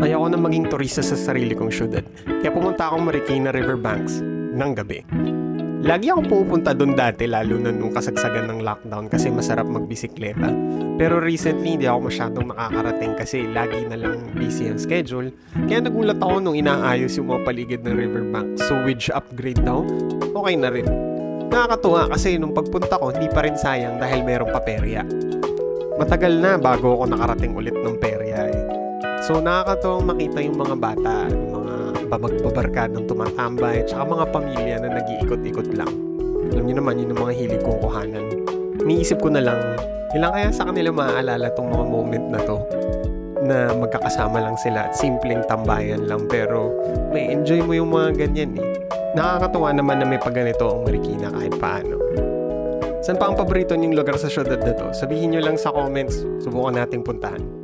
Ayoko na maging turista sa sarili kong syudad. Kaya pumunta akong Marikina Riverbanks ng gabi. Lagi akong pupunta doon dati lalo na nung kasagsagan ng lockdown kasi masarap magbisikleta. Pero recently hindi ako masyadong nakakarating kasi lagi na lang busy ang schedule. Kaya nagulat ako nung inaayos yung mga paligid ng riverbank. So with upgrade daw, okay na rin. Nakakatuwa kasi nung pagpunta ko hindi pa rin sayang dahil mayroong pa perya. Matagal na bago ako nakarating ulit ng perya eh. So nakakatuwang makita yung mga bata, yung mga magbabarkadang tumatambay, tsaka mga pamilya na nag-iikot-ikot lang. Alam niyo naman, yun ang mga hilig kong kuhanan. Iniisip ko na lang, ilang kaya sa kanila maaalala tong mga moment na to na magkakasama lang sila at simpleng tambayan lang pero may enjoy mo yung mga ganyan eh. Nakakatuwa naman na may pagganito ang Marikina kahit paano. Saan pa ang paborito niyong lugar sa syudad na to? Sabihin nyo lang sa comments, subukan nating puntahan.